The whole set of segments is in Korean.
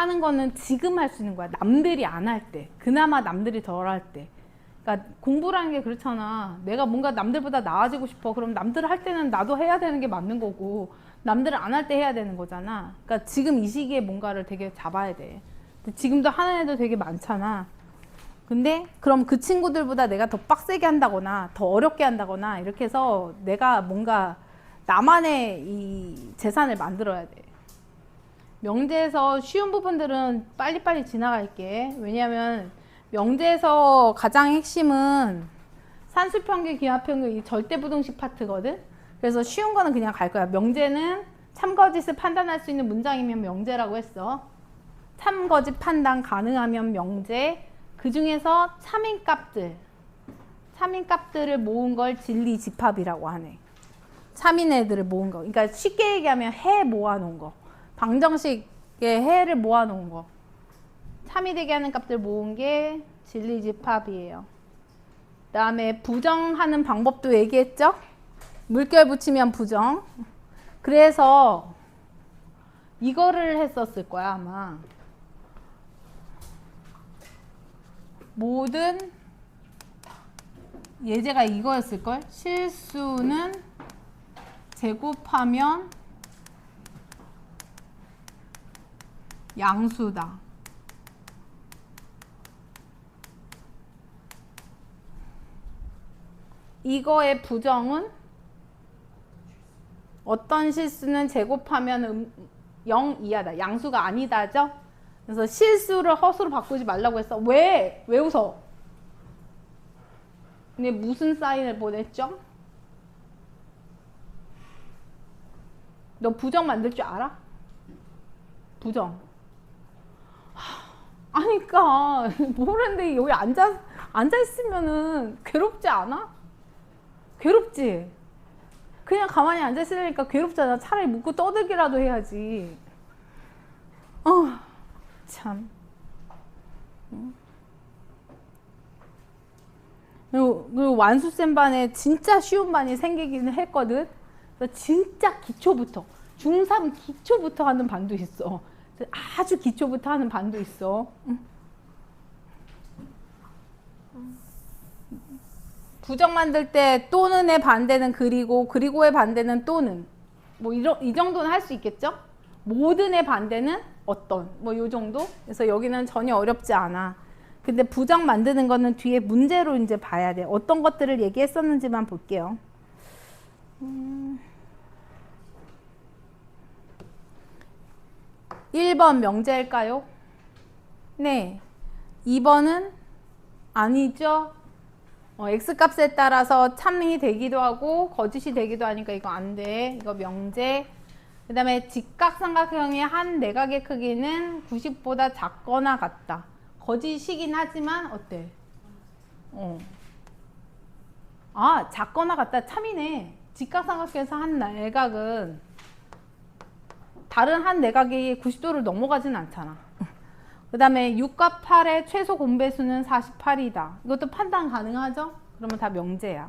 하는 거는 지금 할 수 있는 거야. 남들이 안 할 때. 그나마 남들이 덜 할 때. 그러니까 공부라는 게 그렇잖아. 내가 뭔가 남들보다 나아지고 싶어. 그럼 남들 할 때는 나도 해야 되는 게 맞는 거고, 남들은 안 할 때 해야 되는 거잖아. 그러니까 지금 이 시기에 뭔가를 되게 잡아야 돼. 근데 지금도 하는 애들 되게 많잖아. 근데 그럼 그 친구들보다 내가 더 빡세게 한다거나 더 어렵게 한다거나 이렇게 해서 내가 뭔가 나만의 이 재산을 만들어야 돼. 명제에서 쉬운 부분들은 빨리빨리 지나갈게. 왜냐면 명제에서 가장 핵심은 산수평균, 기하평균 이 절대부등식 파트거든. 그래서 쉬운 거는 그냥 갈 거야. 명제는 참거짓을 판단할 수 있는 문장이면 명제라고 했어. 참거짓 판단 가능하면 명제. 그 중에서 참인값들을 모은 걸 진리집합이라고 하네. 참인 애들을 모은 거. 그러니까 쉽게 얘기하면 해 모아놓은 거. 방정식의 해를 모아놓은 거. 참이 되게 하는 값들 모은 게 진리집합이에요. 그 다음에 부정하는 방법도 얘기했죠? 물결 붙이면 부정. 그래서 이거를 했었을 거야 아마. 모든 예제가 이거였을걸? 실수는 제곱하면 양수다. 이거의 부정은 어떤 실수는 제곱하면 0 이하다. 양수가 아니다죠? 그래서 실수를 허수로 바꾸지 말라고 했어. 왜? 왜 웃어? 근데 무슨 사인을 보냈죠? 너 부정 만들 줄 알아? 부정. 아니까 모르는데 여기 앉아 있으면은 괴롭지 않아? 괴롭지? 그냥 가만히 앉아 있으니까 괴롭잖아. 차라리 묻고 떠들기라도 해야지. 참. 그리고 완수쌤 반에 진짜 쉬운 반이 생기기는 했거든. 그래서 진짜 기초부터 중3 기초부터 하는 반도 있어. 아주 기초부터 하는 반도 있어. 부정 만들 때 또는의 반대는 그리고, 그리고의 반대는 또는. 뭐 이 정도는 할 수 있겠죠? 모든의 반대는 어떤. 뭐 요 정도? 그래서 여기는 전혀 어렵지 않아. 근데 부정 만드는 거는 뒤에 문제로 이제 봐야 돼. 어떤 것들을 얘기했었는지만 볼게요. 1번 명제일까요? 네. 2번은 아니죠. x값에 따라서 참이 되기도 하고 거짓이 되기도 하니까 이거 안 돼. 이거 명제. 그 다음에 직각삼각형의 한 내각의 크기는 90보다 작거나 같다. 거짓이긴 하지만 어때? 작거나 같다. 참이네. 직각삼각형에서 한 내각은 다른 한 내각이 90도를 넘어가진 않잖아. 그 다음에 6과 8의 최소 공배수는 48이다. 이것도 판단 가능하죠? 그러면 다 명제야.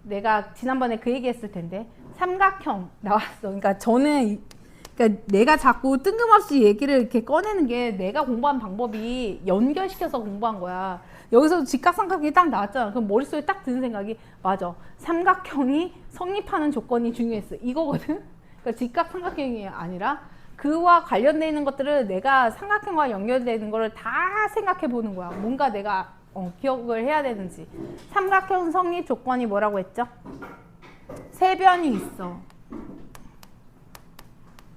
내가 지난번에 그 얘기 했을 텐데 삼각형 나왔어. 그러니까 내가 자꾸 뜬금없이 얘기를 이렇게 꺼내는 게 내가 공부한 방법이 연결시켜서 공부한 거야. 여기서 직각삼각형이 딱 나왔잖아. 그럼 머릿속에 딱 드는 생각이 맞아. 삼각형이 성립하는 조건이 중요했어. 이거거든? 그러니까 직각삼각형이 아니라 그와 관련되어 있는 것들을 내가 삼각형과 연결되어 있는 거를 다 생각해 보는 거야. 뭔가 내가 기억을 해야 되는지. 삼각형 성립 조건이 뭐라고 했죠? 세 변이 있어.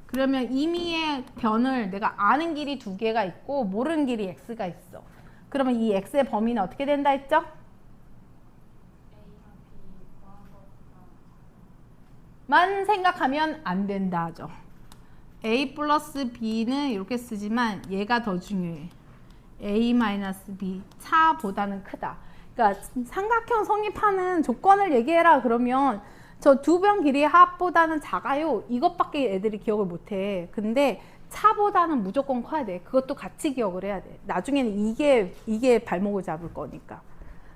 그러면 임의의 변을 내가 아는 길이 2개가 있고 모르는 길이 x가 있어. 그러면 이 x의 범위는 어떻게 된다 했죠? 만 생각하면 안 된다 하죠. a 플러스 b는 이렇게 쓰지만 얘가 더 중요해. a 마이너스 b 차보다는 크다. 그러니까 삼각형 성립하는 조건을 얘기해라 그러면 저 두 변 길이의 합보다는 작아요. 이것밖에 애들이 기억을 못해. 근데 차보다는 무조건 커야 돼. 그것도 같이 기억을 해야 돼. 나중에는 이게 발목을 잡을 거니까.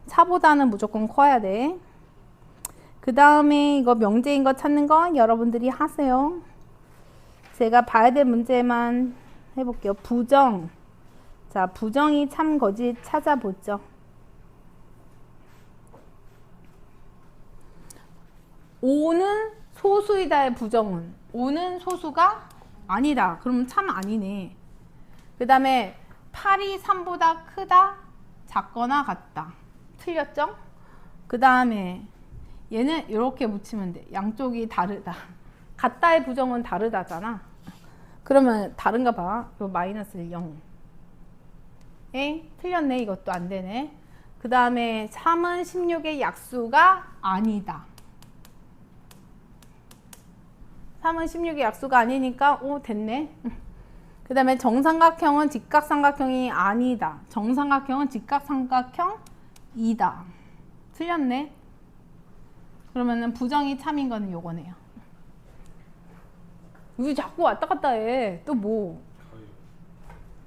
차보다는 무조건 커야 돼. 그 다음에 이거 명제인 거 찾는 건 여러분들이 하세요. 제가 봐야 될 문제만 해볼게요. 부정. 자, 부정이 참 거짓 찾아보죠. 5는 소수이다의 부정은 5는 소수가 아니다. 그러면 참 아니네. 그 다음에 8이 3보다 크다, 작거나 같다. 틀렸죠? 그 다음에 얘는 이렇게 붙이면 돼. 양쪽이 다르다. 같다의 부정은 다르다잖아. 그러면 다른가 봐. 요 마이너스 0. 에이, 틀렸네. 이것도 안 되네. 그 다음에 3은 16의 약수가 아니다. 3은 16의 약수가 아니니까 오, 됐네. 그 다음에 정삼각형은 직각삼각형이 아니다. 정삼각형은 직각삼각형이다. 틀렸네. 그러면은 부정이 참인 거는 요거네요. 왜 자꾸 왔다 갔다 해? 또 뭐?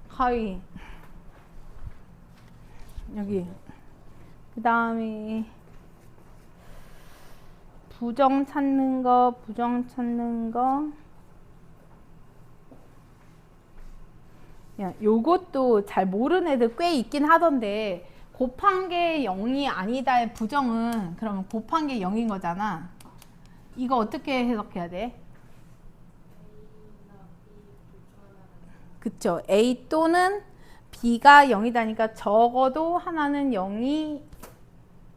하위. 여기. 그 다음에 부정 찾는 거, 부정 찾는 거. 야, 요것도 잘 모르는 애들 꽤 있긴 하던데, 곱한 게 0이 아니다의 부정은 그러면 곱한 게 0인 거잖아. 이거 어떻게 해석해야 돼? 그쵸. A 또는 B가 0이다니까 적어도 하나는 0이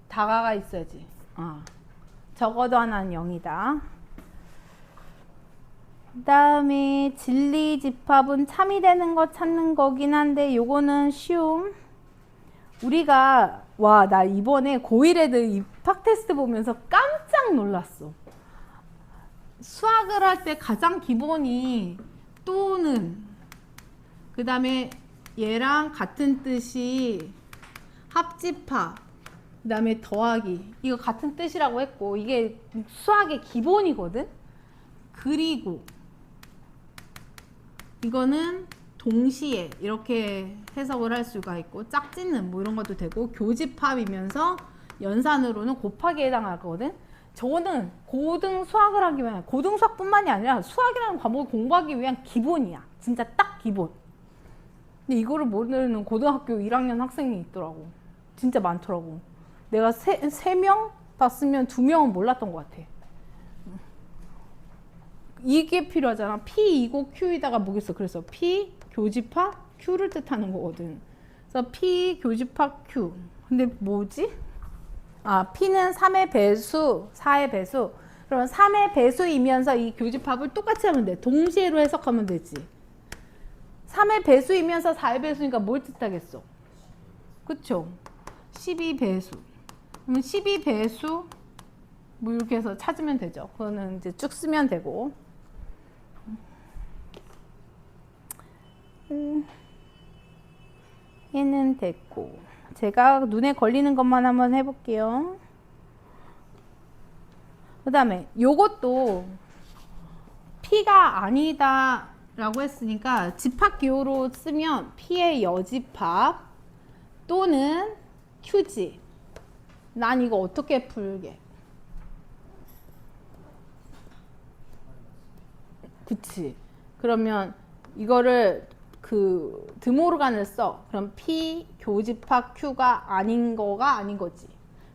다가가 있어야지. 적어도 하나는 0이다. 그 다음에 진리 집합은 참이 되는 거 찾는 거긴 한데 요거는 쉬움. 우리가 나 이번에 고1 애들 입학 테스트 보면서 깜짝 놀랐어. 수학을 할 때 가장 기본이 또는, 그 다음에 얘랑 같은 뜻이 합집합, 그 다음에 더하기, 이거 같은 뜻이라고 했고 이게 수학의 기본이거든. 그리고 이거는 동시에 이렇게 해석을 할 수가 있고 짝짓는 뭐 이런 것도 되고 교집합이면서 연산으로는 곱하기에 해당하거든. 저거는 고등 수학을 하기 위한, 고등 수학뿐만이 아니라 수학이라는 과목을 공부하기 위한 기본이야. 진짜 딱 기본. 근데 이거를 모르는 고등학교 1학년 학생이 있더라고. 진짜 많더라고. 내가 3명 봤으면 2명은 몰랐던 것 같아. 이게 필요하잖아. P2고 Q에다가 뭐겠어. 그래서 P 교집합 Q를 뜻하는 거거든. 그래서 P 교집합 Q. 근데 뭐지? P는 3의 배수, 4의 배수. 그러면 3의 배수이면서 이 교집합을 똑같이 하면 돼. 동시에로 해석하면 되지. 3의 배수이면서 4의 배수니까 뭘 뜻하겠어? 그쵸? 12배수. 그러면 12배수 뭐 이렇게 해서 찾으면 되죠. 그거는 이제 쭉 쓰면 되고. 얘는 됐고, 제가 눈에 걸리는 것만 한번 해볼게요. 그 다음에 요것도 P가 아니다 라고 했으니까 집합기호로 쓰면 P의 여집합 또는 Q지. 난 이거 어떻게 풀게? 그치. 그러면 이거를 그 드모르간을 써. 그럼 P 교집합 Q가 아닌 거가 아닌 거지.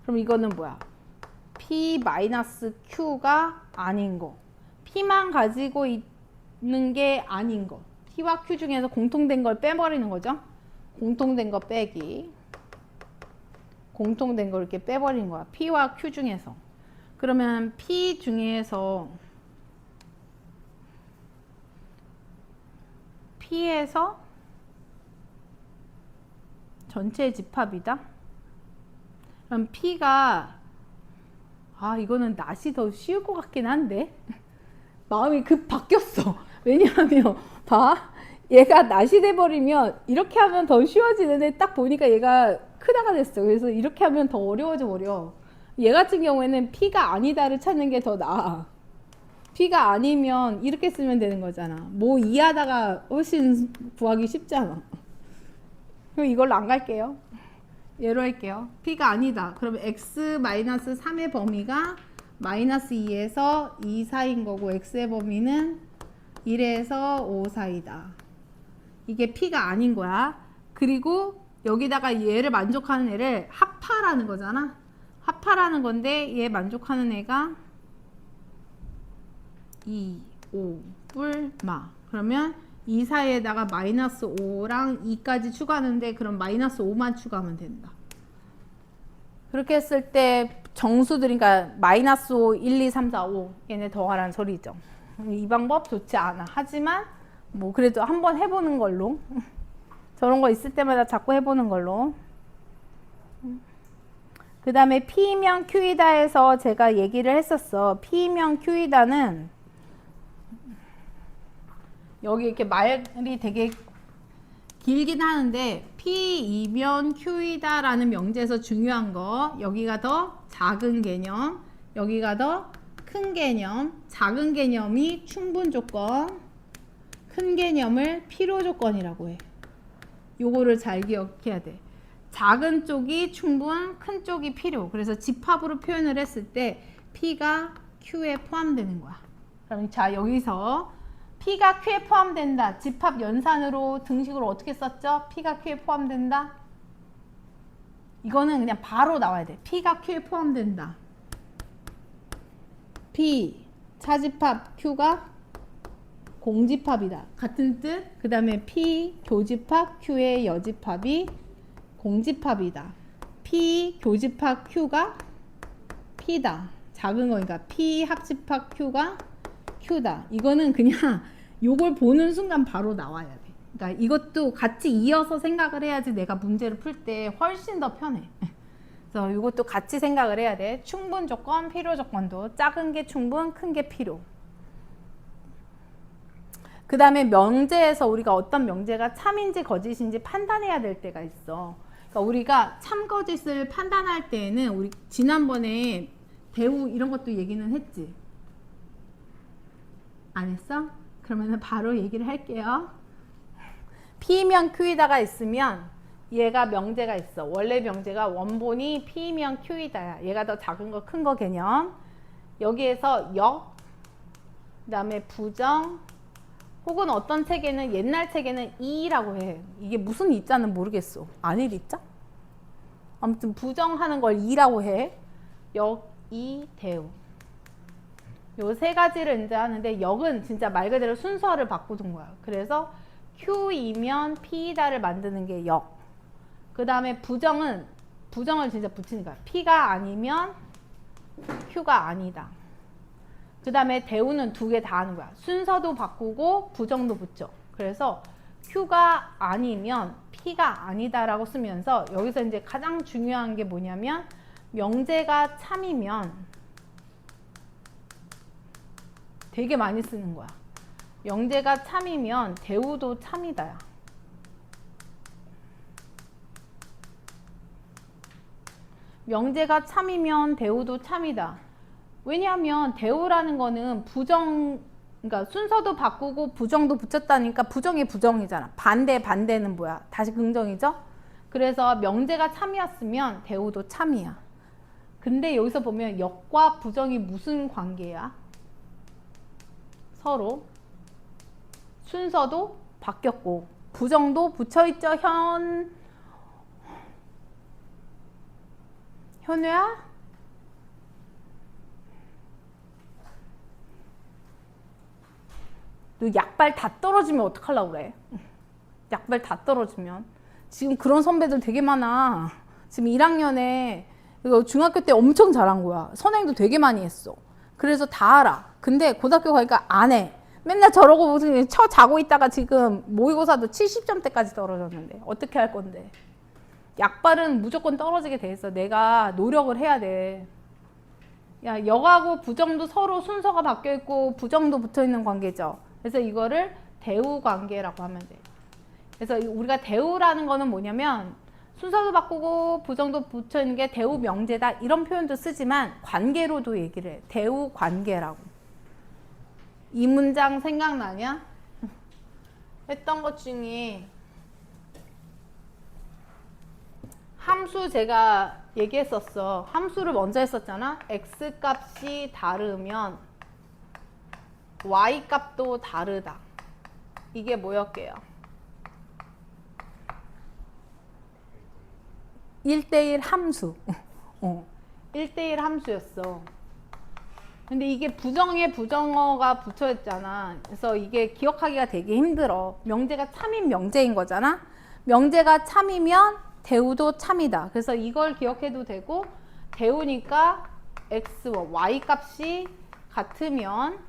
그럼 이거는 뭐야? P 마이너스 Q가 아닌 거. P만 가지고 있는 게 아닌 거. P와 Q 중에서 공통된 걸 빼버리는 거죠. 공통된 거 빼기. 공통된 걸 이렇게 빼버리는 거야. P와 Q 중에서. 그러면 P 중에서 P에서 전체 집합이다. 그럼 P가 이거는 낫이 더 쉬울 것 같긴 한데 마음이 급 바뀌었어. 왜냐하면 얘가 낫이 돼버리면 이렇게 하면 더 쉬워지는데 딱 보니까 얘가 크다가 됐어. 그래서 이렇게 하면 더 어려워져 버려. 얘 같은 경우에는 P가 아니다를 찾는 게 더 나아. P가 아니면 이렇게 쓰면 되는 거잖아. 뭐 이하다가 훨씬 구하기 쉽잖아. 그럼 이걸로 안 갈게요. 얘로 할게요. P가 아니다. 그러면 x-3의 범위가 마이너스 2에서 2 사이인 거고 x의 범위는 1에서 5 사이다. 이게 P가 아닌 거야. 그리고 여기다가 얘를 만족하는 애를 합파라는 거잖아. 합파라는 건데 얘 만족하는 애가 2, 5, 뿔마. 그러면 이 사이에다가 마이너스 5랑 2까지 추가하는데 그럼 마이너스 5만 추가하면 된다. 그렇게 했을 때 정수들이, 그러니까 마이너스 5, 1, 2, 3, 4, 5 얘네 더하라는 소리죠. 이 방법 좋지 않아. 하지만 뭐 그래도 한번 해보는 걸로. 저런 거 있을 때마다 자꾸 해보는 걸로. 그 다음에 P면 Q이다에서 제가 얘기를 했었어. P면 Q이다는 여기 이렇게 말이 되게 길긴 하는데 P이면 Q이다 라는 명제에서 중요한 거, 여기가 더 작은 개념, 여기가 더 큰 개념. 작은 개념이 충분 조건, 큰 개념을 필요 조건이라고 해. 요거를 잘 기억해야 돼. 작은 쪽이 충분, 큰 쪽이 필요. 그래서 집합으로 표현을 했을 때 P가 Q에 포함되는 거야. 그럼 자, 여기서 P가 Q에 포함된다. 집합 연산으로 등식으로 어떻게 썼죠? P가 Q에 포함된다. 이거는 그냥 바로 나와야 돼. P가 Q에 포함된다. P 차집합 Q가 공집합이다. 같은 뜻. 그 다음에 P 교집합 Q의 여집합이 공집합이다. P 교집합 Q가 P다. 작은 거니까 P 합집합 Q가 Q다. 이거는 그냥 요걸 보는 순간 바로 나와야 돼. 그러니까 이것도 같이 이어서 생각을 해야지 내가 문제를 풀 때 훨씬 더 편해. 그래서 이것도 같이 생각을 해야 돼. 충분 조건, 필요 조건도 작은 게 충분, 큰 게 필요. 그 다음에 명제에서 우리가 어떤 명제가 참인지 거짓인지 판단해야 될 때가 있어. 그러니까 우리가 참 거짓을 판단할 때에는 우리 지난번에 대우 이런 것도 얘기는 했지. 안 했어? 그러면 바로 얘기를 할게요. P면 Q이다가 있으면 얘가 명제가 있어. 원래 명제가 원본이 P면 Q이다야. 얘가 더 작은 거, 큰 거 개념. 여기에서 역, 그 다음에 부정, 혹은 어떤 책에는, 옛날 책에는 이라고 해. 이게 무슨 이자는 모르겠어. 아닐 이자? 아무튼 부정하는 걸 이라고 해. 역, 이, 대우. 요 세 가지를 이제 하는데 역은 진짜 말 그대로 순서를 바꾸는 거야. 그래서 Q이면 P다를 만드는 게 역. 그 다음에 부정을 진짜 붙이는 거야. P가 아니면 Q가 아니다. 그 다음에 대우는 두 개 다 하는 거야. 순서도 바꾸고 부정도 붙여. 그래서 Q가 아니면 P가 아니다라고 쓰면서 여기서 이제 가장 중요한 게 뭐냐면 명제가 참이면 되게 많이 쓰는 거야. 명제가 참이면 대우도 참이다야. 명제가 참이면 대우도 참이다. 왜냐하면 대우라는 거는 부정, 그러니까 순서도 바꾸고 부정도 붙였다니까 부정이 부정이잖아. 반대는 뭐야? 다시 긍정이죠? 그래서 명제가 참이었으면 대우도 참이야. 근데 여기서 보면 역과 부정이 무슨 관계야? 서로 순서도 바뀌었고 부정도 붙여있죠. 현우야? 너 약발 다 떨어지면 어떡하려고 그래? 약발 다 떨어지면. 지금 그런 선배들 되게 많아. 지금 1학년에 이거 중학교 때 엄청 잘한 거야. 선행도 되게 많이 했어. 그래서 다 알아. 근데 고등학교 가니까 안 해. 맨날 저러고 무슨 자고 있다가 지금 모의고사도 70점대까지 떨어졌는데 어떻게 할 건데? 약발은 무조건 떨어지게 돼 있어. 내가 노력을 해야 돼. 야, 역하고 부정도 서로 순서가 바뀌어 있고 부정도 붙어 있는 관계죠. 그래서 이거를 대우 관계라고 하면 돼. 그래서 우리가 대우라는 거는 뭐냐면 순서도 바꾸고 부정도 붙어 있는 게 대우 명제다 이런 표현도 쓰지만 관계로도 얘기를 해. 대우 관계라고. 이 문장 생각나냐? 했던 것 중에 함수 제가 얘기했었어. 함수를 먼저 했었잖아. x 값이 다르면 y 값도 다르다. 이게 뭐였게요? 1대1 함수. 1대1 함수였어. 근데 이게 부정에 부정어가 붙어 있잖아. 그래서 이게 기억하기가 되게 힘들어. 명제가 참인 명제인 거잖아. 명제가 참이면 대우도 참이다. 그래서 이걸 기억해도 되고, 대우니까 x와 y 값이 같으면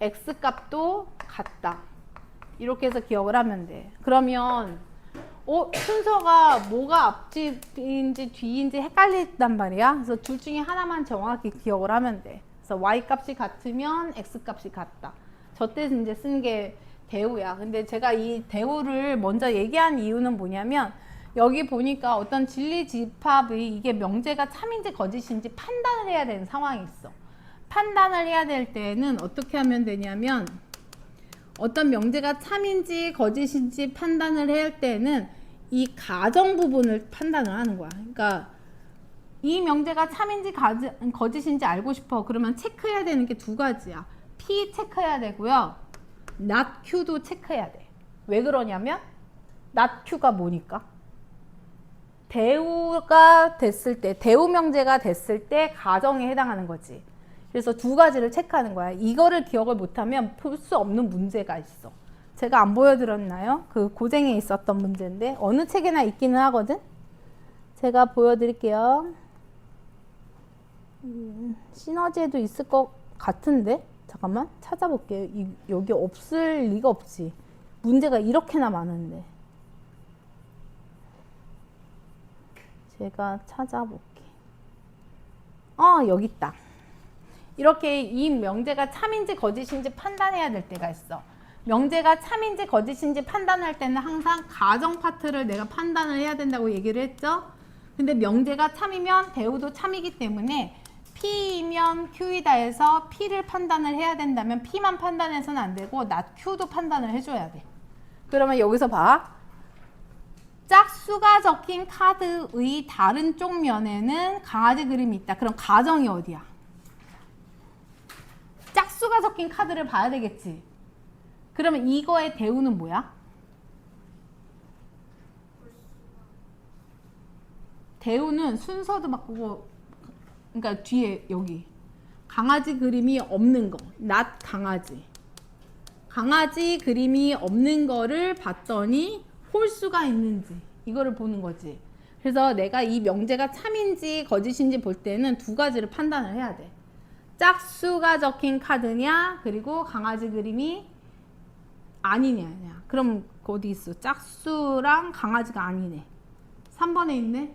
x 값도 같다. 이렇게 해서 기억을 하면 돼. 그러면 순서가 뭐가 앞뒤인지 뒤인지 헷갈린단 말이야. 그래서 둘 중에 하나만 정확히 기억을 하면 돼. 그래서 y 값이 같으면 x 값이 같다. 저때 이제 쓴 게 대우야. 근데 제가 이 대우를 먼저 얘기한 이유는 뭐냐면, 여기 보니까 어떤 진리집합의 이게 명제가 참인지 거짓인지 판단을 해야 되는 상황이 있어. 판단을 해야 될 때는 어떻게 하면 되냐면, 어떤 명제가 참인지 거짓인지 판단을 해야 할 때는 이 가정 부분을 판단을 하는 거야. 그러니까 이 명제가 참인지 거짓인지 알고 싶어. 그러면 체크해야 되는 게 두 가지야. P 체크해야 되고요. not Q도 체크해야 돼. 왜 그러냐면 not Q가 뭐니까? 대우가 됐을 때, 대우 명제가 됐을 때 가정에 해당하는 거지. 그래서 두 가지를 체크하는 거야. 이거를 기억을 못하면 풀 수 없는 문제가 있어. 제가 안 보여드렸나요? 그 고쟁이에 있었던 문제인데 어느 책에나 있기는 하거든. 제가 보여드릴게요. 시너지에도 있을 것 같은데 잠깐만 찾아볼게요. 여기 없을 리가 없지. 문제가 이렇게나 많은데. 제가 찾아볼게. 여기 있다. 이렇게 이 명제가 참인지 거짓인지 판단해야 될 때가 있어. 명제가 참인지 거짓인지 판단할 때는 항상 가정 파트를 내가 판단을 해야 된다고 얘기를 했죠. 근데 명제가 참이면 대우도 참이기 때문에 P이면 Q이다 해서 P를 판단을 해야 된다면 P만 판단해서는 안 되고 not Q도 판단을 해줘야 돼. 그러면 여기서 봐. 짝수가 적힌 카드의 다른 쪽 면에는 강아지 그림이 있다. 그럼 가정이 어디야? 짝수가 적힌 카드를 봐야 되겠지. 그러면 이거의 대우는 뭐야? 대우는 순서도 바꾸고, 그러니까 뒤에 여기 강아지 그림이 없는 거, not 강아지. 강아지 그림이 없는 거를 봤더니 홀수가 있는지 이거를 보는 거지. 그래서 내가 이 명제가 참인지 거짓인지 볼 때는 두 가지를 판단을 해야 돼. 짝수가 적힌 카드냐, 그리고 강아지 그림이 아니냐. 그럼 어디 있어? 짝수랑 강아지가 아니네. 3번에 있네.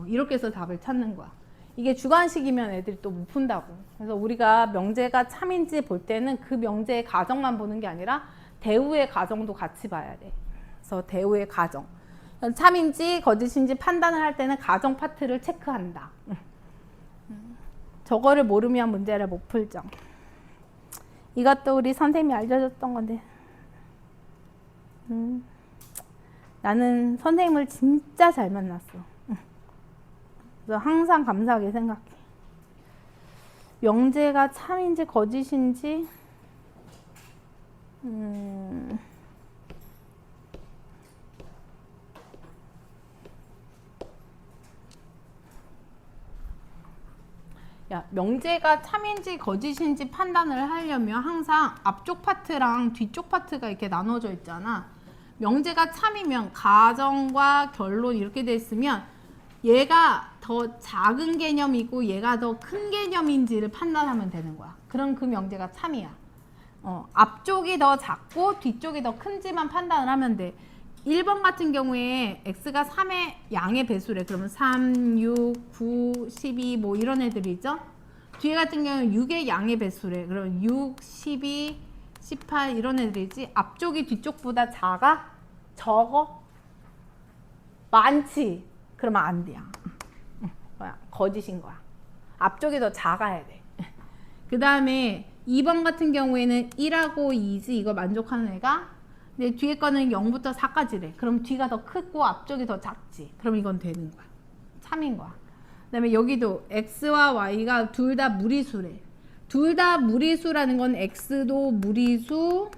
이렇게 해서 답을 찾는 거야. 이게 주관식이면 애들이 또 못 푼다고. 그래서 우리가 명제가 참인지 볼 때는 그 명제의 가정만 보는 게 아니라 대우의 가정도 같이 봐야 돼. 그래서 대우의 가정. 참인지 거짓인지 판단을 할 때는 가정 파트를 체크한다. 저거를 모르면 문제를 못 풀죠. 이것도 우리 선생님이 알려줬던 건데. 나는 선생님을 진짜 잘 만났어. 그래서 항상 감사하게 생각해. 명제가 참인지 거짓인지 명제가 참인지 거짓인지 판단을 하려면 항상 앞쪽 파트랑 뒤쪽 파트가 이렇게 나눠져 있잖아. 명제가 참이면 가정과 결론 이렇게 돼 있으면 얘가 더 작은 개념이고 얘가 더 큰 개념인지를 판단하면 되는 거야. 그럼 그 명제가 참이야. 앞쪽이 더 작고 뒤쪽이 더 큰지만 판단을 하면 돼. 1번 같은 경우에 x가 3의 양의 배수래. 그러면 3, 6, 9, 12 뭐 이런 애들이죠. 뒤에 같은 경우는 6의 양의 배수래. 그러면 6, 12, 18 이런 애들이지. 앞쪽이 뒤쪽보다 작아? 적어? 많지? 그러면 안 돼. 거짓인 거야. 앞쪽이 더 작아야 돼. 그 다음에 2번 같은 경우에는 1하고 2지. 이거 만족하는 애가. 근데 뒤에 거는 0부터 4까지래. 그럼 뒤가 더 크고 앞쪽이 더 작지. 그럼 이건 되는 거야. 참인 거야. 그 다음에 여기도 x와 y가 둘 다 무리수래. 둘 다 무리수라는 건 x도 무리수,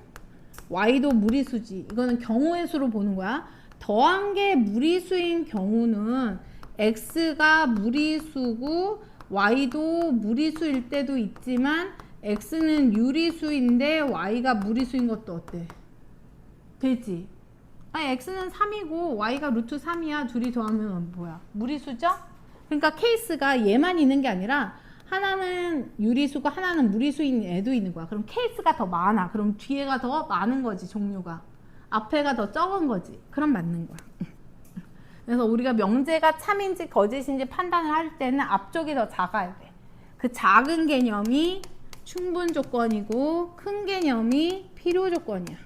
y도 무리수지. 이거는 경우의 수로 보는 거야. 더한 게 무리수인 경우는 x가 무리수고 y도 무리수일 때도 있지만 x는 유리수인데 y가 무리수인 것도 어때? 되지? 아니 x는 3이고 y가 루트 3이야. 둘이 더하면 뭐야? 무리수죠? 그러니까 케이스가 얘만 있는 게 아니라 하나는 유리수고 하나는 무리수인 애도 있는 거야. 그럼 케이스가 더 많아. 그럼 뒤에가 더 많은 거지, 종류가. 앞에가 더 적은 거지. 그럼 맞는 거야. 그래서 우리가 명제가 참인지 거짓인지 판단을 할 때는 앞쪽이 더 작아야 돼. 그 작은 개념이 충분 조건이고 큰 개념이 필요 조건이야.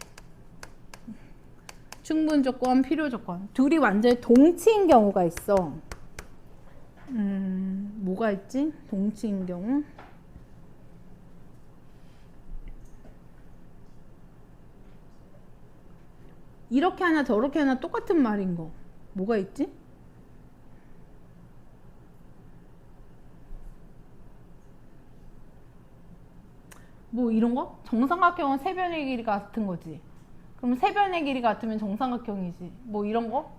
충분 조건, 필요 조건. 둘이 완전히 동치인 경우가 있어. 뭐가 있지? 동치인 경우. 이렇게 하나 저렇게 하나 똑같은 말인 거. 뭐가 있지? 뭐 이런 거? 정삼각형은 세변의 길이 같은 거지. 그럼 세변의 길이 같으면 정삼각형이지. 뭐 이런 거?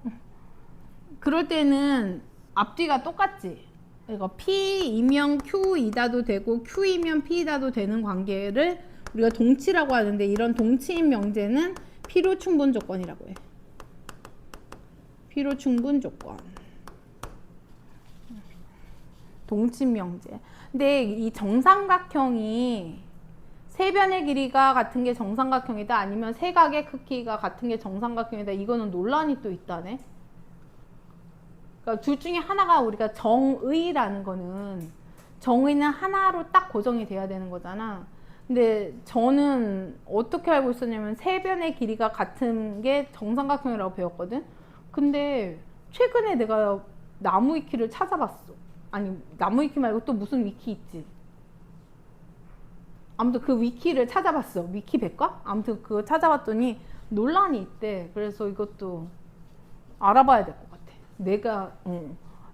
그럴 때는 앞뒤가 똑같지. 이거 P이면 Q이다도 되고 Q이면 P이다도 되는 관계를 우리가 동치라고 하는데 이런 동치인 명제는 필요 충분 조건이라고 해. 필요 충분 조건. 동치인 명제. 근데 이 정삼각형이 세변의 길이가 같은 게 정삼각형이다 아니면 세각의 크기가 같은 게 정삼각형이다 이거는 논란이 또 있다네. 그러니까 둘 중에 하나가 우리가 정의라는 거는 정의는 하나로 딱 고정이 돼야 되는 거잖아. 근데 저는 어떻게 알고 있었냐면 세변의 길이가 같은 게 정삼각형이라고 배웠거든. 근데 최근에 내가 나무 위키를 찾아봤어. 아니 나무 위키 말고 또 무슨 위키 있지. 아무튼 그 위키를 찾아봤어. 위키백과? 아무튼 그거 찾아봤더니 논란이 있대. 그래서 이것도 알아봐야 될 것 같아.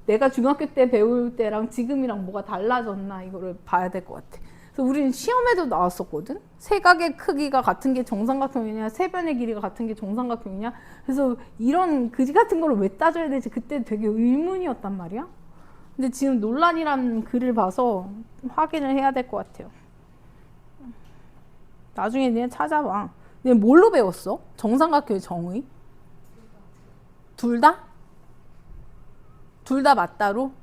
내가 중학교 때 배울 때랑 지금이랑 뭐가 달라졌나 이거를 봐야 될 것 같아. 그래서 우리는 시험에도 나왔었거든. 세각의 크기가 같은 게 정삼각형이냐 세변의 길이가 같은 게 정삼각형이냐. 그래서 이런 그지 같은 거를 왜 따져야 되지 그때 되게 의문이었단 말이야. 근데 지금 논란이라는 글을 봐서 확인을 해야 될 것 같아요. 나중에 니네 찾아봐. 니네 뭘로 배웠어? 정삼각형의 정의? 둘 다? 둘 다 맞다로?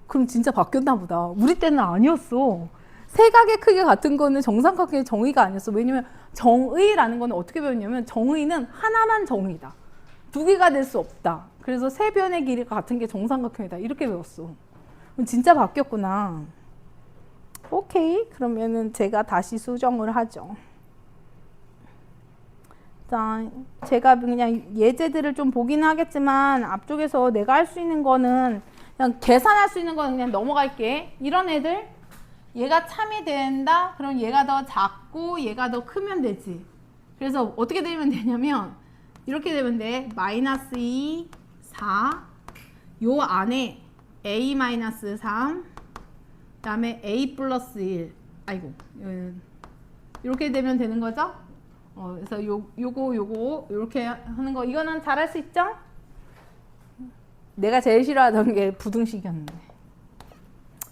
그럼 진짜 바뀌었나 보다. 우리 때는 아니었어. 세각의 크기 같은 거는 정삼각형의 정의가 아니었어. 왜냐면 정의라는 거는 어떻게 배웠냐면 정의는 하나만 정의다. 두 개가 될 수 없다. 그래서 세 변의 길이가 같은 게 정삼각형이다. 이렇게 배웠어. 그럼 진짜 바뀌었구나. 오케이. 그러면은 제가 다시 수정을 하죠. 자, 제가 그냥 예제들을 좀 보긴 하겠지만 앞쪽에서 내가 할 수 있는 거는 그냥 계산할 수 있는 거는 그냥 넘어갈게. 이런 애들 얘가 참이 된다. 그럼 얘가 더 작고 얘가 더 크면 되지. 그래서 어떻게 되면 되냐면 이렇게 되면 돼. 마이너스 2, 4 요 안에 a-3 그 다음에 a 플러스 1 아이고 이렇게 되면 되는 거죠. 그래서 요거 이렇게 하는 거 이거는 잘할 수 있죠? 내가 제일 싫어하던 게 부등식이었는데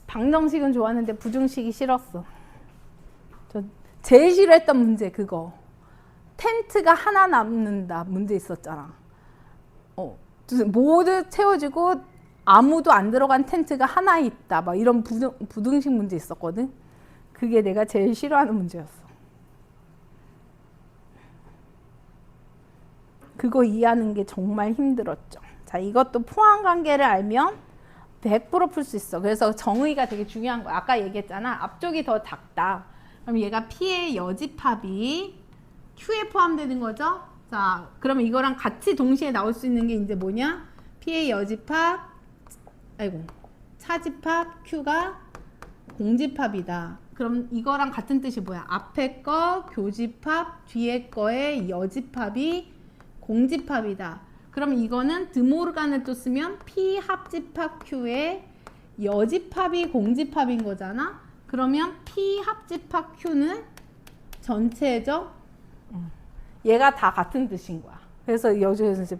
방정식은 좋았는데 부등식이 싫었어. 저 제일 싫어했던 문제 그거 텐트가 하나 남는다 문제 있었잖아. 모두 채워지고 아무도 안 들어간 텐트가 하나 있다 막 이런 부등식 문제 있었거든. 그게 내가 제일 싫어하는 문제였어. 그거 이해하는 게 정말 힘들었죠. 자, 이것도 포항관계를 알면 100% 풀 수 있어. 그래서 정의가 되게 중요한 거야. 아까 얘기했잖아. 앞쪽이 더 작다. 그럼 얘가 P의 여집합이 Q에 포함되는 거죠. 자, 그러면 이거랑 같이 동시에 나올 수 있는 게 이제 뭐냐? P의 여집합, 차집합 Q가 공집합이다. 그럼 이거랑 같은 뜻이 뭐야? 앞에 거 교집합, 뒤에 거의 여집합이 공집합이다. 그럼 이거는 드모르간을 또 쓰면 P 합집합 Q의 여집합이 공집합인 거잖아. 그러면 P 합집합 Q는 전체죠. 얘가 다 같은 뜻인 거야. 그래서 여기서 이제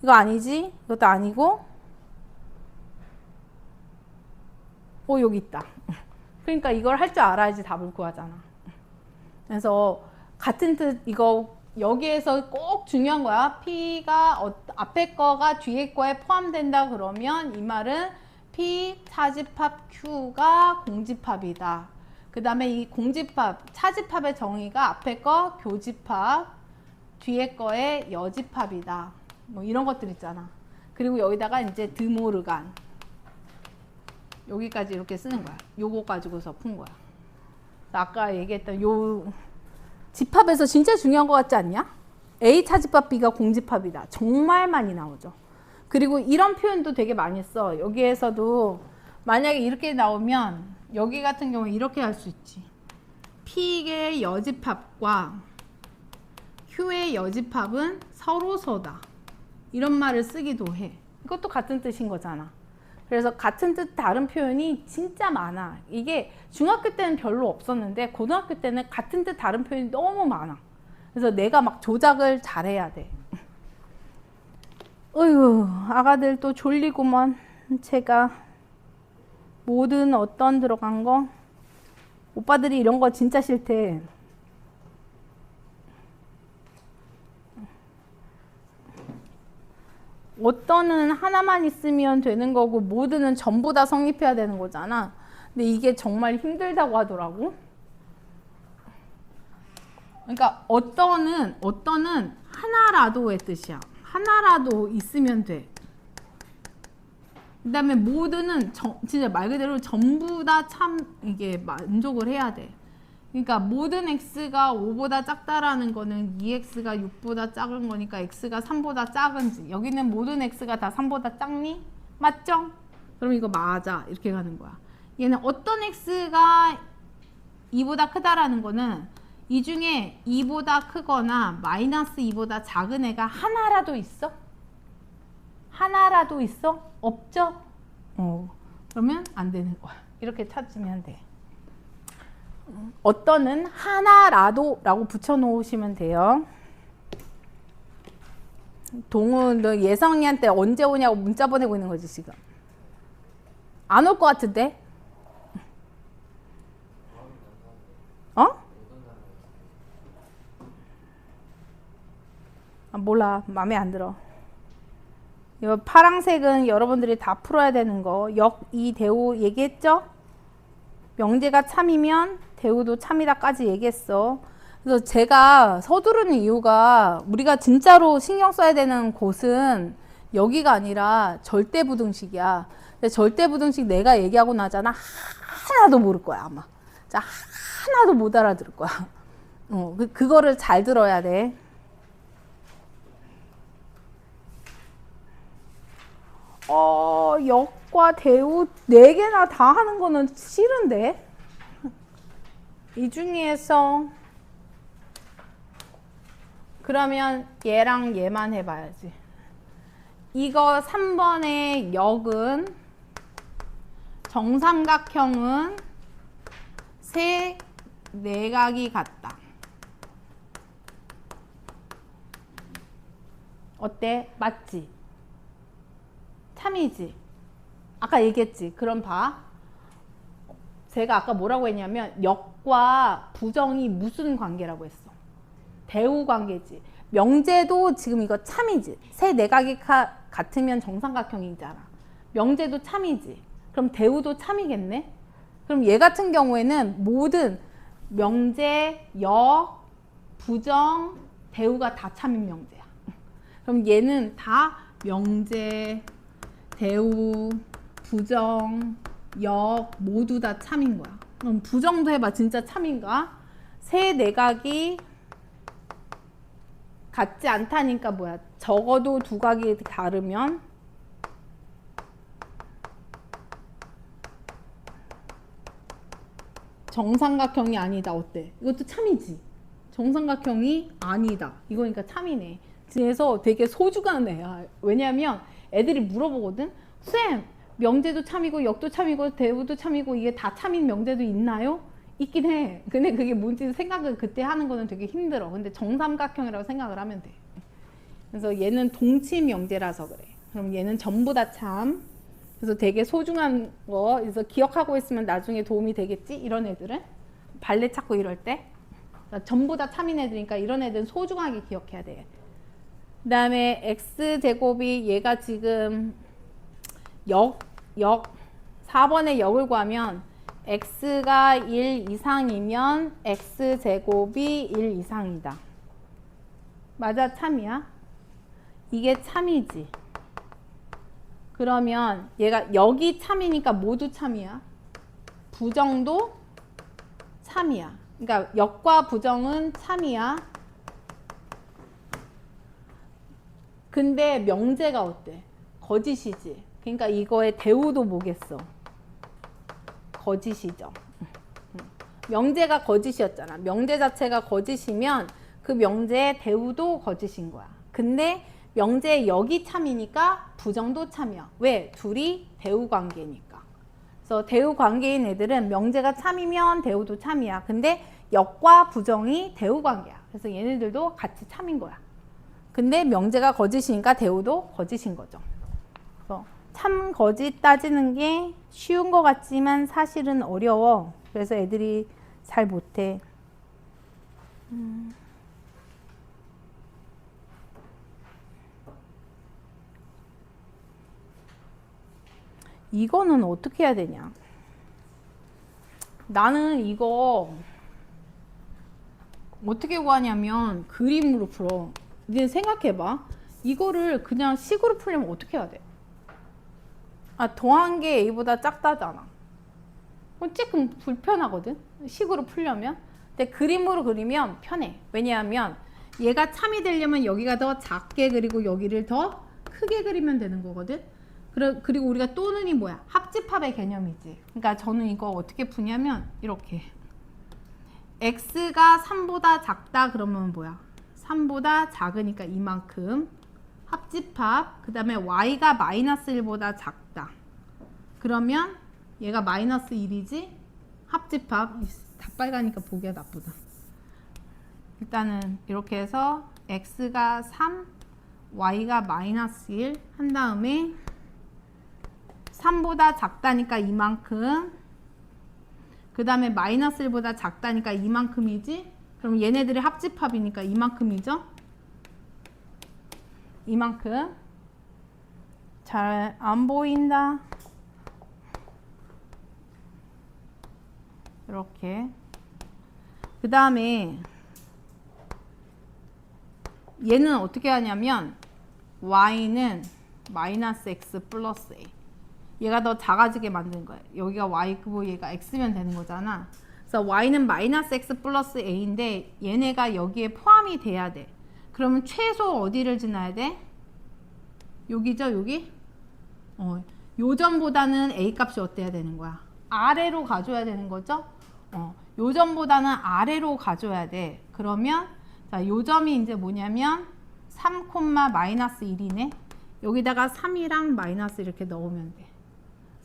이거 아니지? 이것도 아니고. 여기 있다. 그러니까 이걸 할 줄 알아야지 답을 구하잖아. 그래서 같은 뜻, 이거 여기에서 꼭 중요한 거야. P가 앞에 거가 뒤에 거에 포함된다 그러면 이 말은 P 차집합 Q가 공집합이다. 그 다음에 이 공집합, 차집합의 정의가 앞에 거 교집합, 뒤에 거에 여집합이다. 뭐 이런 것들 있잖아. 그리고 여기다가 이제 드모르간. 여기까지 이렇게 쓰는 거야. 요거 가지고서 푼 거야. 아까 얘기했던 요 집합에서 진짜 중요한 것 같지 않냐? A 차집합 B가 공집합이다. 정말 많이 나오죠. 그리고 이런 표현도 되게 많이 써. 여기에서도 만약에 이렇게 나오면 여기 같은 경우에 이렇게 할 수 있지. P의 여집합과 Q의 여집합은 서로서다. 이런 말을 쓰기도 해. 이것도 같은 뜻인 거잖아. 그래서 같은 뜻 다른 표현이 진짜 많아. 이게 중학교 때는 별로 없었는데 고등학교 때는 같은 뜻 다른 표현이 너무 많아. 그래서 내가 막 조작을 잘해야 돼. 어휴, 아가들 또 졸리구먼. 제가 모든 어떤 들어간 거 오빠들이 이런 거 진짜 싫대. 어떤은 하나만 있으면 되는 거고 모드는 전부 다 성립해야 되는 거잖아. 근데 이게 정말 힘들다고 하더라고. 그러니까 어떤은 하나라도의 뜻이야. 하나라도 있으면 돼. 그 다음에 모드는 진짜 말 그대로 전부 다 참 이게 만족을 해야 돼. 그러니까 모든 x가 5보다 작다라는 거는 2x가 6보다 작은 거니까 x가 3보다 작은지. 여기는 모든 x가 다 3보다 작니? 맞죠? 그럼 이거 맞아. 이렇게 가는 거야. 얘는 어떤 x가 2보다 크다라는 거는 이 중에 2보다 크거나 마이너스 2보다 작은 애가 하나라도 있어? 하나라도 있어? 없죠? 그러면 안 되는 거야. 이렇게 찾으면 돼. 어떤은 하나라도 라고 붙여놓으시면 돼요. 동훈, 너 예성이한테 언제 오냐고 문자 보내고 있는 거지 지금. 안 올 것 같은데? 몰라. 마음에 안 들어. 이 파랑색은 여러분들이 다 풀어야 되는 거. 이 대우 얘기했죠? 명제가 참이면 대우도 참이다까지 얘기했어. 그래서 제가 서두르는 이유가 우리가 진짜로 신경 써야 되는 곳은 여기가 아니라 절대부등식이야. 근데 절대부등식 내가 얘기하고 나잖아. 하나도 모를 거야 아마. 자, 하나도 못 알아들을 거야. 그거를 잘 들어야 돼. 역과 대우 4개나 다 하는 거는 싫은데? 이 중에서 그러면 얘랑 얘만 해봐야지. 이거 3번의 역은 정삼각형은 세 내각이 같다. 어때? 맞지? 참이지? 아까 얘기했지. 그럼 봐. 제가 아까 뭐라고 했냐면 역과 부정이 무슨 관계라고 했어? 대우 관계지. 명제도 지금 이거 참이지. 세 내각이 같으면 정삼각형이잖아. 명제도 참이지. 그럼 대우도 참이겠네? 그럼 얘 같은 경우에는 모든 명제, 역, 부정, 대우가 다 참인 명제야. 그럼 얘는 다 명제, 대우, 부정, 역 모두 다 참인 거야. 그럼 부정도 해봐. 진짜 참인가? 세 내각이 같지 않다니까 뭐야? 적어도 두 각이 다르면 정삼각형이 아니다. 어때? 이것도 참이지. 정삼각형이 아니다. 이거니까 참이네. 그래서 되게 소중한 애야. 왜냐면 애들이 물어보거든. 쌤, 명제도 참이고 역도 참이고 대우도 참이고 이게 다 참인 명제도 있나요? 있긴 해. 근데 그게 뭔지 생각을 그때 하는 거는 되게 힘들어. 근데 정삼각형이라고 생각을 하면 돼. 그래서 얘는 동치 명제라서 그래. 그럼 얘는 전부 다 참. 그래서 되게 소중한 거, 그래서 기억하고 있으면 나중에 도움이 되겠지? 이런 애들은 발레 찾고 이럴 때 전부 다 참인 애들이니까 이런 애들은 소중하게 기억해야 돼. 그 다음에 x제곱이 얘가 지금 4번에 역을 구하면 x가 1 이상이면 x제곱이 1 이상이다. 맞아, 참이야? 이게 참이지. 그러면 얘가 여기 참이니까 모두 참이야. 부정도 참이야. 그러니까 역과 부정은 참이야. 근데 명제가 어때? 거짓이지. 그러니까 이거의 대우도 뭐겠어? 거짓이죠. 명제가 거짓이었잖아. 명제 자체가 거짓이면 그 명제의 대우도 거짓인 거야. 근데 명제의 역이 참이니까 부정도 참이야. 왜? 둘이 대우 관계니까. 그래서 대우 관계인 애들은 명제가 참이면 대우도 참이야. 근데 역과 부정이 대우 관계야. 그래서 얘네들도 같이 참인 거야. 근데 명제가 거짓이니까 대우도 거짓인 거죠. 그래서 참 거짓 따지는 게 쉬운 것 같지만 사실은 어려워. 그래서 애들이 잘 못해. 이거는 어떻게 해야 되냐? 나는 이거 어떻게 구하냐면 그림으로 풀어. 이제 생각해봐. 이거를 그냥 식으로 풀려면 어떻게 해야 돼? 더한 게 a보다 작다잖아. 조금 불편하거든? 식으로 풀려면. 근데 그림으로 그리면 편해. 왜냐하면 얘가 참이 되려면 여기가 더 작게 그리고 여기를 더 크게 그리면 되는 거거든? 그리고 우리가 또는이 뭐야? 합집합의 개념이지. 그러니까 저는 이거 어떻게 푸냐면 이렇게 x가 3보다 작다 그러면 뭐야? 3보다 작으니까 이만큼 합집합. 그 다음에 y가 마이너스 1보다 작다. 그러면 얘가 마이너스 1이지? 합집합. 다 빨가니까 보기가 나쁘다. 일단은 이렇게 해서 x가 3, y가 마이너스 1 한 다음에 3보다 작다니까 이만큼. 그 다음에 마이너스 1보다 작다니까 이만큼이지? 그럼 얘네들이 합집합이니까 이만큼이죠? 이만큼. 잘 안 보인다. 이렇게. 그 다음에 얘는 어떻게 하냐면 y는 마이너스 x 플러스 a. 얘가 더 작아지게 만드는 거야. 여기가 y고 얘가 x면 되는 거잖아. 그래서 y는 마이너스 x 플러스 a인데 얘네가 여기에 포함이 돼야 돼. 그러면 최소 어디를 지나야 돼? 여기죠, 여기? 요점보다는 a 값이 어때야 되는 거야? 아래로 가줘야 되는 거죠? 요점보다는 아래로 가줘야 돼. 그러면 자, 요점이 이제 뭐냐면 3, 마이너스 1이네. 여기다가 3이랑 마이너스 이렇게 넣으면 돼.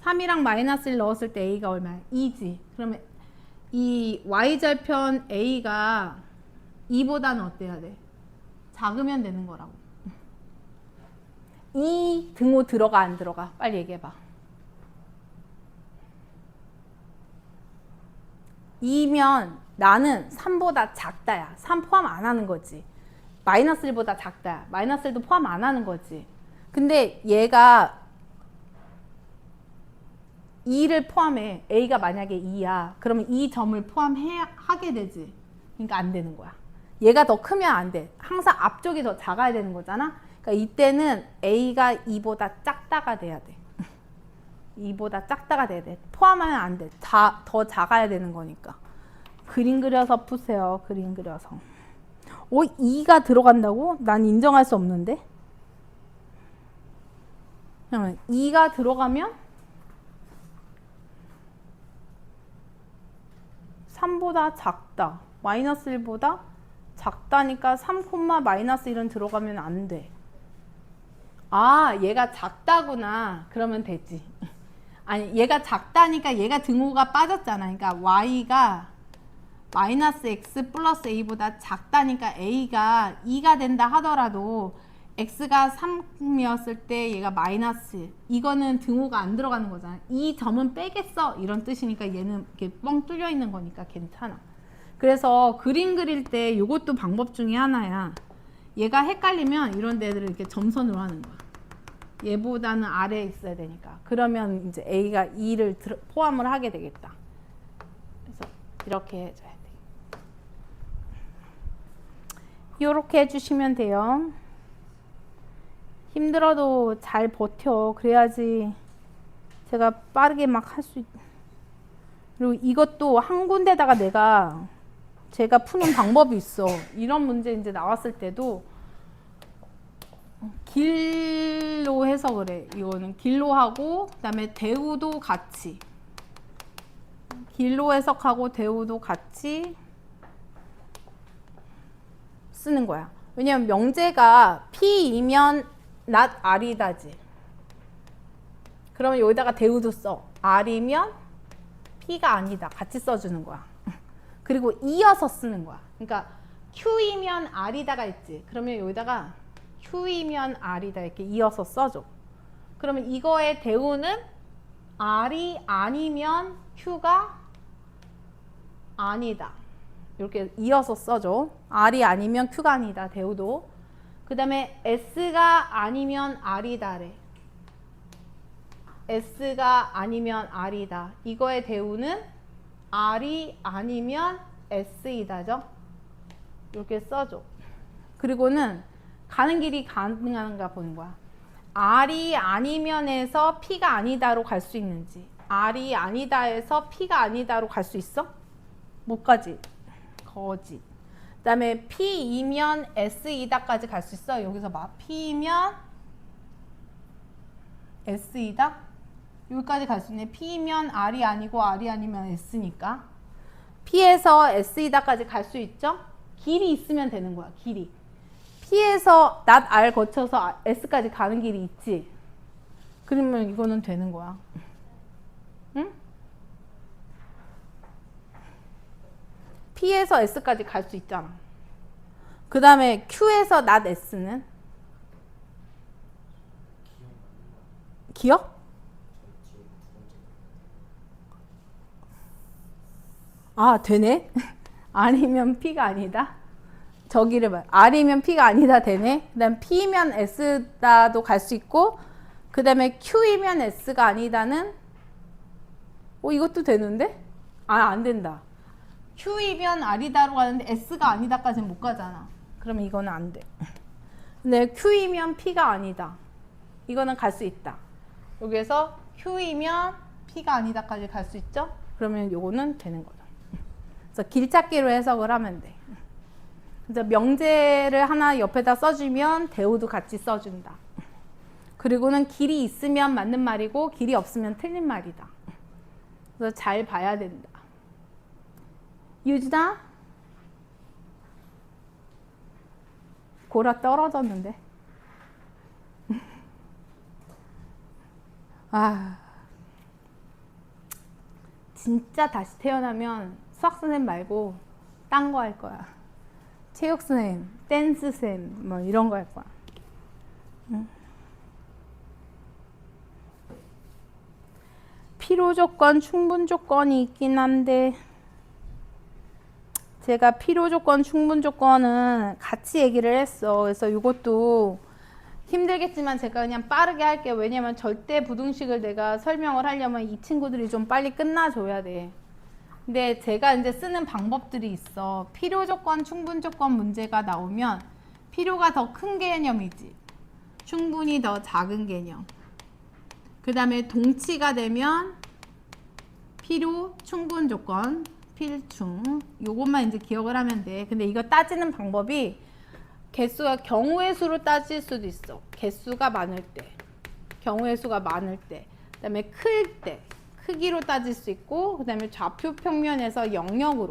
3이랑 마이너스 1 넣었을 때 a가 얼마야? 2지. 그러면 이 y절편 a가 2보다는 어때야 돼? 작으면 되는 거라고. 2 등호 들어가 안 들어가? 빨리 얘기해봐. 2면 나는 3보다 작다야. 3 포함 안 하는 거지. 마이너스 1보다 작다야. 마이너스 1도 포함 안 하는 거지. 근데 얘가 2를 포함해. a가 만약에 2야. 그러면 이 점을 포함하게 되지. 그러니까 안 되는 거야. 얘가 더 크면 안 돼. 항상 앞쪽이 더 작아야 되는 거잖아. 그러니까 이때는 a가 2보다 작다가 돼야 돼. 2보다 작다가 돼야 돼. 포함하면 안 돼. 더 작아야 되는 거니까. 그림 그려서 푸세요. 그림 그려서. 2가 들어간다고? 난 인정할 수 없는데. 그러면 2가 들어가면 3보다 작다. 마이너스 1보다 작다니까 3, 마이너스 1은 들어가면 안 돼. 얘가 작다구나. 그러면 되지. 아니, 얘가 작다니까 얘가 등호가 빠졌잖아. 그러니까 y가 마이너스 x 플러스 a보다 작다니까 a가 2가 된다 하더라도 x가 3이었을 때 얘가 마이너스, 이거는 등호가 안 들어가는 거잖아. 이 점은 빼겠어 이런 뜻이니까 얘는 이렇게 뻥 뚫려 있는 거니까 괜찮아. 그래서 그림 그릴 때 이것도 방법 중에 하나야. 얘가 헷갈리면 이런 데들을 이렇게 점선으로 하는 거야. 얘보다는 아래에 있어야 되니까. 그러면 이제 a가 2를 포함을 하게 되겠다. 그래서 이렇게 해줘야 돼. 이렇게 해주시면 돼요. 힘들어도 잘 버텨. 그래야지 제가 빠르게 막 할 수 있. 그리고 이것도 한 군데다가 제가 푸는 방법이 있어. 이런 문제 이제 나왔을 때도 길로 해서 그래. 이거는 길로 하고 그다음에 대우도 같이. 길로 해석하고 대우도 같이 쓰는 거야. 왜냐면 명제가 P이면 not R이다지. 그러면 여기다가 대우도 써. R이면 P가 아니다. 같이 써주는 거야. 그리고 이어서 쓰는 거야. 그러니까 Q이면 R이다가 있지. 그러면 여기다가 Q이면 R이다 이렇게 이어서 써줘. 그러면 이거의 대우는 R이 아니면 Q가 아니다. 이렇게 이어서 써줘. R이 아니면 Q가 아니다. 대우도. 그 다음에 S가 아니면 R이다래. S가 아니면 R이다. 이거의 대우는 R이 아니면 S이다죠. 이렇게 써줘. 그리고는 가는 길이 가능한가 보는 거야. R이 아니면에서 P가 아니다로 갈 수 있는지, R이 아니다에서 P가 아니다로 갈 수 있어? 못 가지. 거지. 그 다음에 P이면 S이다까지 갈 수 있어? 여기서 봐. P면 S이다? 여기까지 갈 수 있네. P면 R이 아니고 R이 아니면 S니까. P에서 S이다까지 갈 수 있죠? 길이 있으면 되는 거야. 길이. P에서 not R 거쳐서 S까지 가는 길이 있지. 그러면 이거는 되는 거야. 응? P에서 S까지 갈 수 있잖아. 그 다음에 Q에서 not S는? 기억? 아, 되네? R이면 P가 아니다? 저기를 봐. R이면 P가 아니다 되네? 그 다음 P면 S다도 갈 수 있고, 그 다음에 Q이면 S가 아니다는? 이것도 되는데? 안 된다. Q이면 R이다로 가는데 S가 아니다까지는 못 가잖아. 그러면 이거는 안 돼. 근데 Q이면 P가 아니다. 이거는 갈 수 있다. 여기에서 Q이면 P가 아니다까지 갈 수 있죠? 그러면 요거는 되는 거죠. 그래서 길찾기로 해석을 하면 돼. 그래서 명제를 하나 옆에다 써주면 대우도 같이 써준다. 그리고는 길이 있으면 맞는 말이고 길이 없으면 틀린 말이다. 그래서 잘 봐야 된다. 유진아? 고라 떨어졌는데. 진짜 다시 태어나면 수학 선생님 말고 딴 거 할 거야. 체육 선생님, 댄스 선생님 뭐 이런 거 할 거야. 필요 조건, 충분 조건이 있긴 한데 제가 필요 조건, 충분 조건은 같이 얘기를 했어. 그래서 이것도 힘들겠지만 제가 그냥 빠르게 할게요. 왜냐면 절대 부등식을 내가 설명을 하려면 이 친구들이 좀 빨리 끝나줘야 돼. 근데 제가 이제 쓰는 방법들이 있어. 필요 조건, 충분 조건 문제가 나오면 필요가 더 큰 개념이지. 충분이 더 작은 개념. 그 다음에 동치가 되면 필요, 충분 조건, 필충. 요것만 이제 기억을 하면 돼. 근데 이거 따지는 방법이 개수가 경우의 수로 따질 수도 있어. 개수가 많을 때, 경우의 수가 많을 때, 그 다음에 클 때, 크기로 따질 수 있고, 그 다음에 좌표 평면에서 영역으로,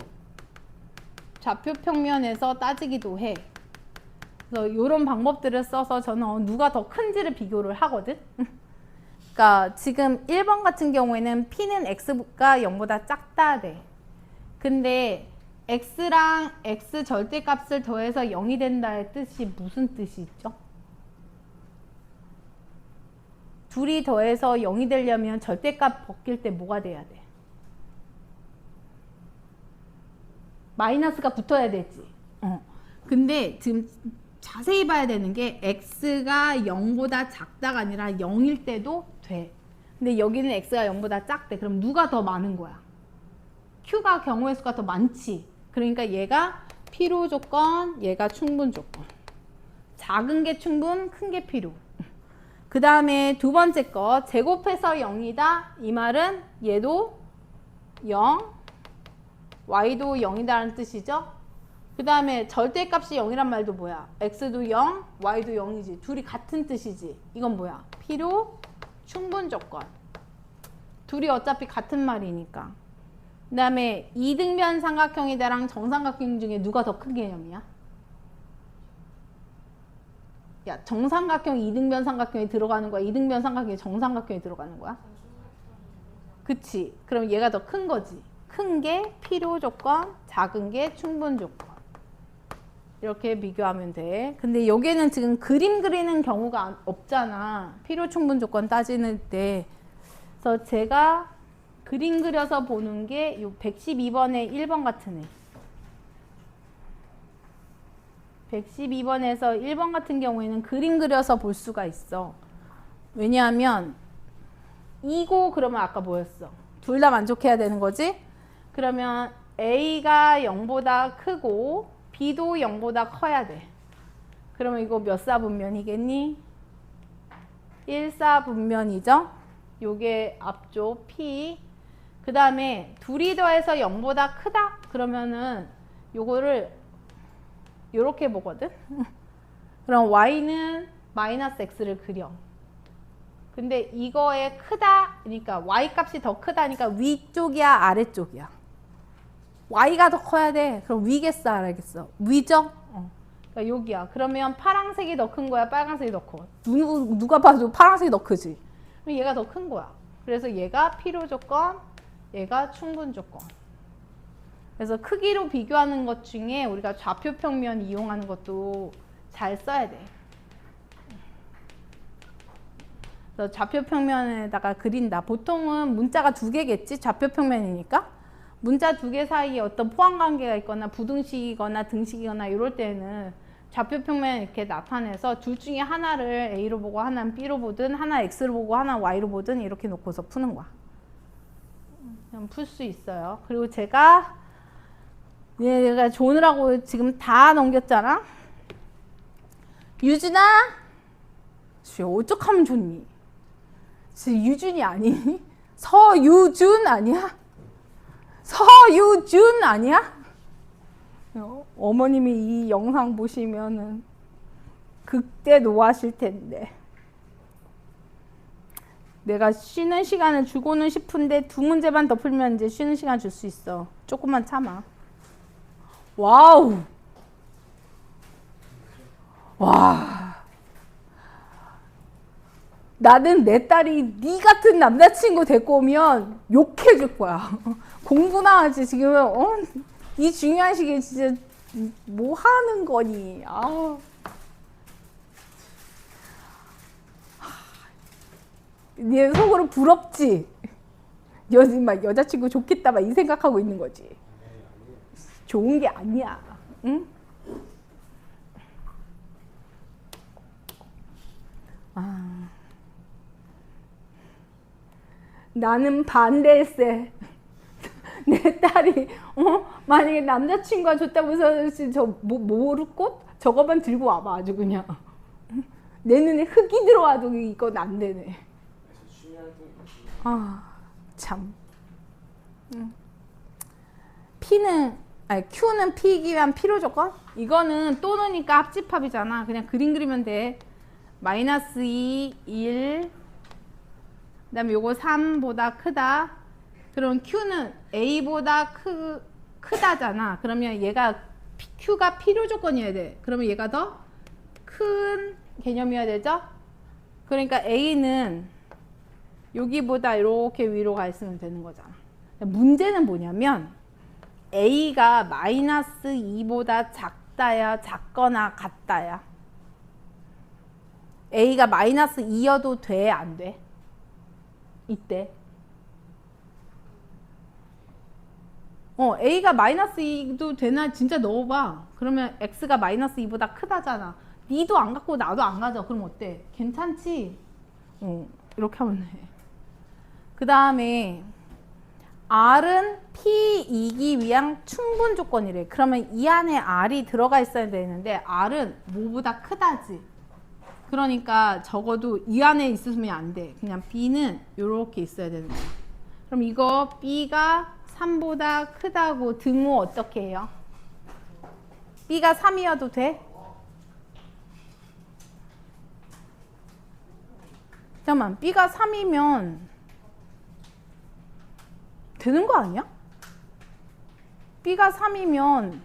좌표 평면에서 따지기도 해. 그래서 이런 방법들을 써서 저는 누가 더 큰지를 비교를 하거든. 그러니까 지금 1번 같은 경우에는 P는 X가 0보다 작다 돼. 근데 X랑 X 절대값을 더해서 0이 된다의 뜻이 무슨 뜻이 있죠? 둘이 더해서 0이 되려면 절대값 벗길 때 뭐가 돼야 돼? 마이너스가 붙어야 되지. 근데 지금 자세히 봐야 되는 게 x가 0보다 작다가 아니라 0일 때도 돼. 근데 여기는 x가 0보다 작대. 그럼 누가 더 많은 거야? q가 경우의 수가 더 많지. 그러니까 얘가 필요 조건, 얘가 충분 조건. 작은 게 충분, 큰 게 필요. 그 다음에 두 번째 거 제곱해서 0이다. 이 말은 얘도 0, y도 0이다라는 뜻이죠. 그 다음에 절대값이 0이란 말도 뭐야? x도 0, y도 0이지. 둘이 같은 뜻이지. 이건 뭐야? 필요, 충분 조건. 둘이 어차피 같은 말이니까. 그 다음에 이등변 삼각형이다랑 정삼각형 중에 누가 더 큰 개념이야? 야, 정삼각형 이등변 삼각형에 들어가는 거야? 이등변 삼각형이 정삼각형에 들어가는 거야? 그치? 그럼 얘가 더 큰 거지. 큰 게 필요 조건, 작은 게 충분 조건. 이렇게 비교하면 돼. 근데 여기는 지금 그림 그리는 경우가 없잖아. 필요 충분 조건 따지는 때. 그래서 제가 그림 그려서 보는 게 요 112번에 1번 같은 애. 112번에서 1번 같은 경우에는 그림 그려서 볼 수가 있어. 왜냐하면 이고 그러면 아까 뭐였어? 둘 다 만족해야 되는 거지? 그러면 A가 0보다 크고 B도 0보다 커야 돼. 그러면 이거 몇 사분면이겠니? 1사분면이죠? 요게 앞쪽 P. 그 다음에 둘이 더해서 0보다 크다? 그러면은 요거를 요렇게 보거든? 그럼 Y는 마이너스 X를 그려. 근데 이거에 크다, 그러니까 Y 값이 더 크다니까 위쪽이야, 아래쪽이야? Y가 더 커야 돼. 그럼 위겠어, 아래겠어? 위죠? 그러니까 여기야. 그러면 파란색이 더 큰 거야, 빨간색이 더 커? 누가 봐도 파란색이 더 크지? 그럼 얘가 더 큰 거야. 그래서 얘가 필요 조건, 얘가 충분 조건. 그래서 크기로 비교하는 것 중에 우리가 좌표 평면 이용하는 것도 잘 써야 돼. 그래서 좌표 평면에다가 그린다. 보통은 문자가 두 개겠지? 좌표 평면이니까. 문자 두 개 사이에 어떤 포함 관계가 있거나 부등식이거나 등식이거나 이럴 때는 좌표 평면 이렇게 나타내서 둘 중에 하나를 A로 보고 하나는 B로 보든 하나 X로 보고 하나 Y로 보든 이렇게 놓고서 푸는 거야. 그냥 풀 수 있어요. 그리고 제가 얘가 조느라고 지금 다 넘겼잖아. 유준아, 어떡하면 좋니? 진짜 유준이 아니니? 서유준 아니야? 서유준 아니야? 어머님이 이 영상 보시면은 그때 노하실 텐데. 내가 쉬는 시간을 주고는 싶은데 두 문제만 더 풀면 이제 쉬는 시간 줄 수 있어. 조금만 참아. 와우. 와. 나는 내 딸이 네 같은 남자친구 데리고 오면 욕해줄 거야. 공부나 하지 지금. 이 중요한 시기에 진짜 뭐 하는 거니? 아우. 네 속으로 부럽지? 막 여자친구 좋겠다 막 이 생각하고 있는 거지. 좋은 게 아니야. 응? 나는 반대일세. 내 딸이 만약에 남자친구가 좋다고 해서 저 모르꽃 저거만 들고 와봐 아주 그냥. 내 눈에 흙이 들어와도 이건 안 되네. 아 참. Q는 P이기 위한 필요 조건? 이거는 또 넣으니까 합집합이잖아. 그냥 그림 그리면 돼. 마이너스 2, 1. 그 다음에 요거 3보다 크다. 그럼 Q는 A보다 크다잖아. 그러면 얘가 Q가 필요 조건이어야 돼. 그러면 얘가 더 큰 개념이어야 되죠? 그러니까 A는 여기보다 이렇게 위로 가 있으면 되는 거잖아. 문제는 뭐냐면 A가 마이너스 2보다 작다야, 작거나 같다야. A가 마이너스 2여도 돼, 안 돼? 이때. A가 마이너스 2도 되나 진짜 넣어봐. 그러면 X가 마이너스 2보다 크다잖아. 니도 안 갖고 나도 안 가져. 그럼 어때? 괜찮지? 이렇게 하면 돼. 그 다음에 R은 P이기 위한 충분 조건이래. 그러면 이 안에 R이 들어가 있어야 되는데 R은 뭐보다 크다지. 그러니까 적어도 이 안에 있으면 안 돼. 그냥 B는 이렇게 있어야 되는 거야. 그럼 이거 B가 3보다 크다고 등호 어떻게 해요? B가 3이어도 돼? 잠깐만, B가 3이면 되는 거 아니야? B가 3이면